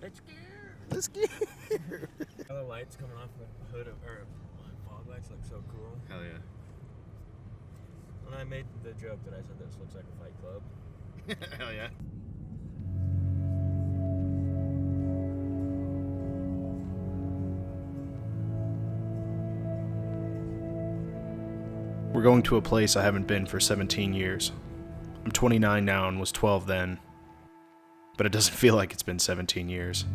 It's gear. Let's get The lights coming off the hood or fog lights look so cool. Hell yeah. And I made the joke that I said this looks like a Fight Club. Hell yeah. We're going to a place I haven't been for 17 years. I'm 29 now and was 12 then, but it doesn't feel like it's been 17 years.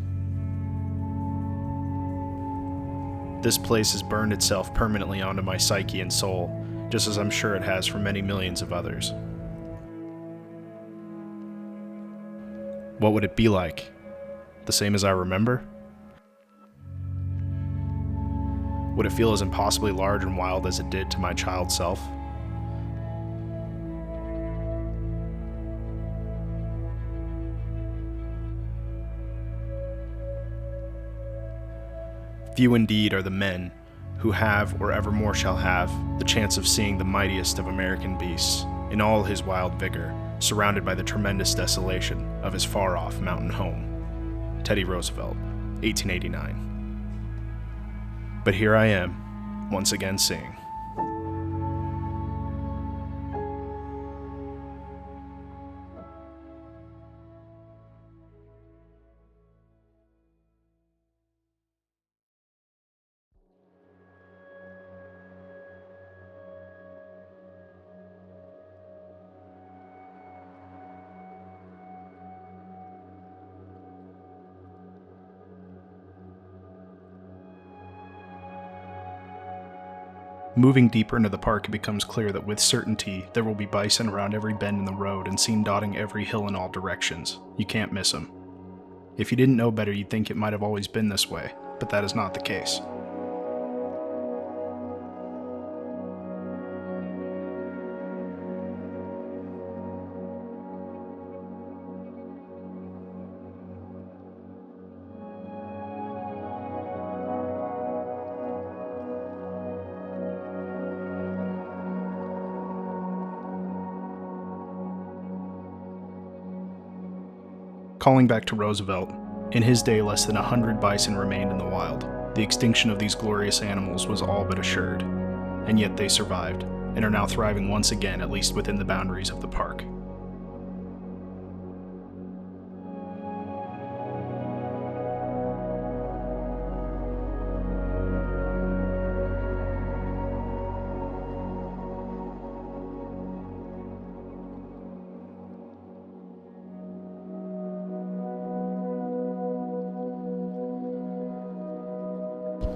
This place has burned itself permanently onto my psyche and soul, just as I'm sure it has for many millions of others. What would it be like? The same as I remember? Would it feel as impossibly large and wild as it did to my child self? Few indeed are the men who have, or evermore shall have, the chance of seeing the mightiest of American beasts, in all his wild vigor, surrounded by the tremendous desolation of his far-off mountain home. Teddy Roosevelt, 1889. But here I am, once again seeing. Moving deeper into the park, it becomes clear that with certainty, there will be bison around every bend in the road and seen dotting every hill in all directions. You can't miss them. If you didn't know better, you'd think it might have always been this way, but that is not the case. Calling back to Roosevelt, in his day less than 100 bison remained in the wild. The extinction of these glorious animals was all but assured, and yet they survived, and are now thriving once again, at least within the boundaries of the park.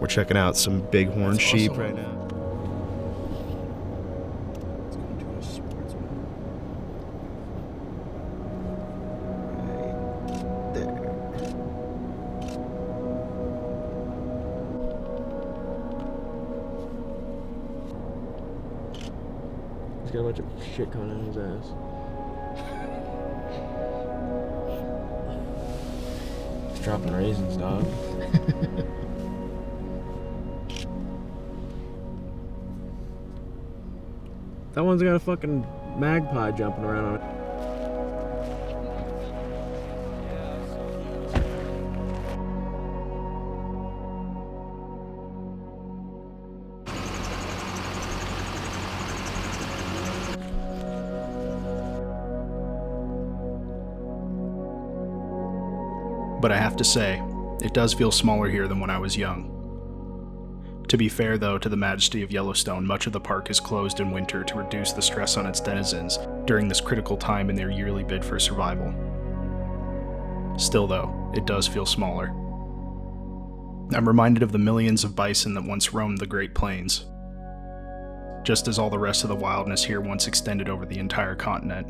We're checking out some bighorn sheep right now. Let's go to a sportsman. Right there. He's got a bunch of shit coming in his ass. He's dropping raisins, dog. That one's got a fucking magpie jumping around on it. But I have to say, it does feel smaller here than when I was young. To be fair, though, to the majesty of Yellowstone, much of the park is closed in winter to reduce the stress on its denizens during this critical time in their yearly bid for survival. Still, though, it does feel smaller. I'm reminded of the millions of bison that once roamed the Great Plains, just as all the rest of the wildness here once extended over the entire continent.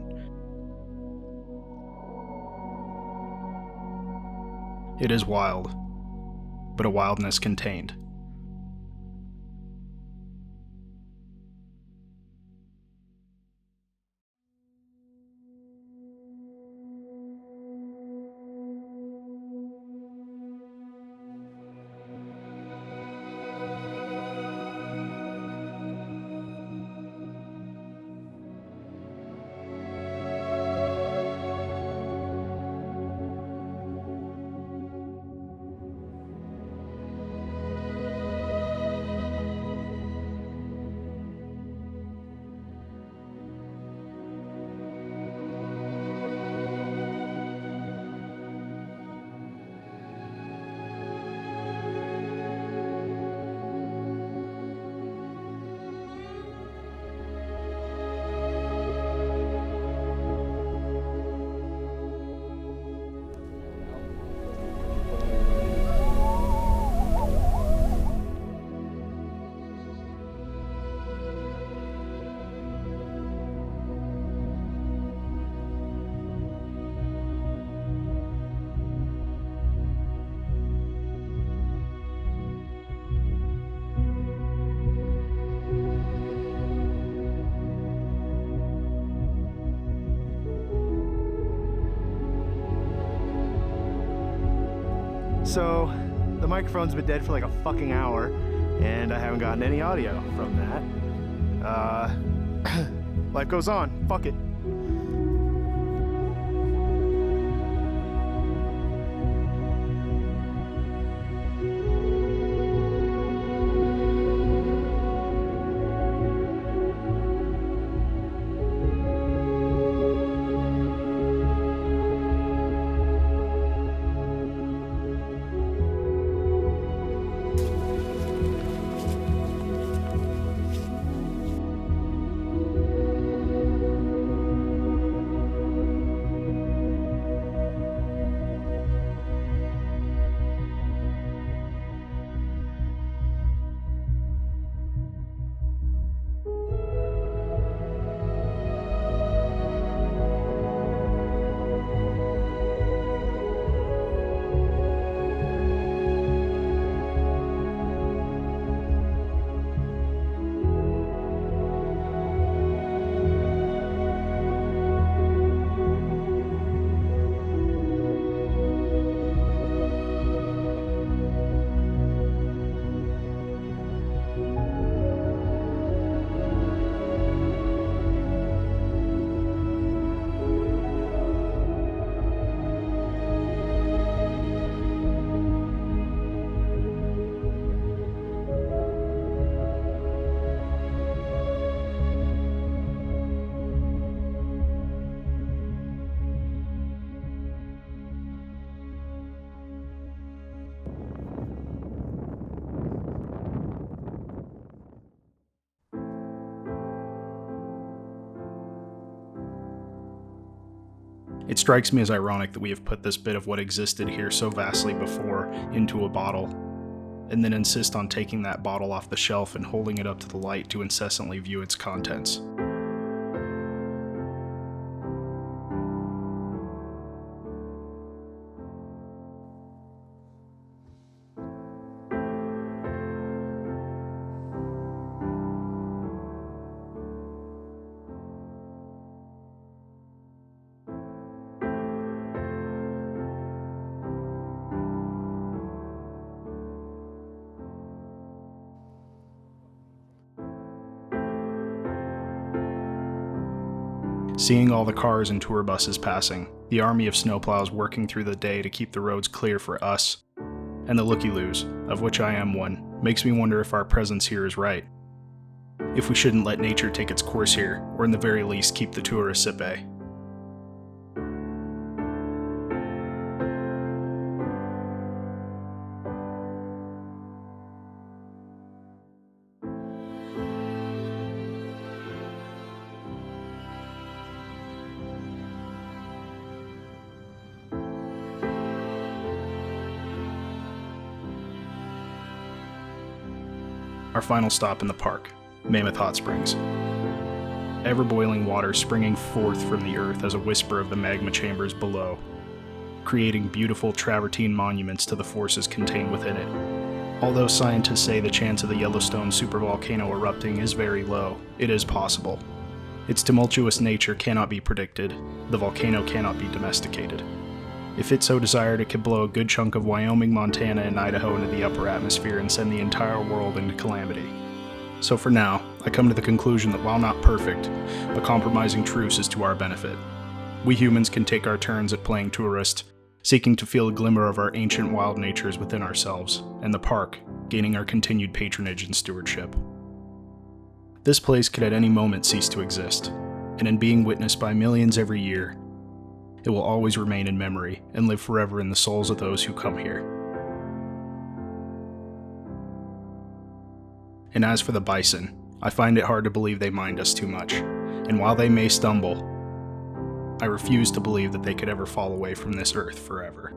It is wild, but a wildness contained. So the microphone's been dead for like a fucking hour, and I haven't gotten any audio from that. Life goes on. Fuck it. It strikes me as ironic that we have put this bit of what existed here so vastly before into a bottle, and then insist on taking that bottle off the shelf and holding it up to the light to incessantly view its contents. Seeing all the cars and tour buses passing, the army of snowplows working through the day to keep the roads clear for us, and the looky-loos, of which I am one, makes me wonder if our presence here is right. If we shouldn't let nature take its course here, or in the very least keep the tourists at bay. Our final stop in the park, Mammoth Hot Springs. Ever-boiling water springing forth from the earth as a whisper of the magma chambers below, creating beautiful travertine monuments to the forces contained within it. Although scientists say the chance of the Yellowstone supervolcano erupting is very low, it is possible. Its tumultuous nature cannot be predicted, the volcano cannot be domesticated. If it so desired, it could blow a good chunk of Wyoming, Montana, and Idaho into the upper atmosphere and send the entire world into calamity. So for now, I come to the conclusion that while not perfect, a compromising truce is to our benefit. We humans can take our turns at playing tourist, seeking to feel a glimmer of our ancient wild natures within ourselves, and the park, gaining our continued patronage and stewardship. This place could at any moment cease to exist, and in being witnessed by millions every year, it will always remain in memory and live forever in the souls of those who come here. And as for the bison, I find it hard to believe they mind us too much, and while they may stumble, I refuse to believe that they could ever fall away from this earth forever.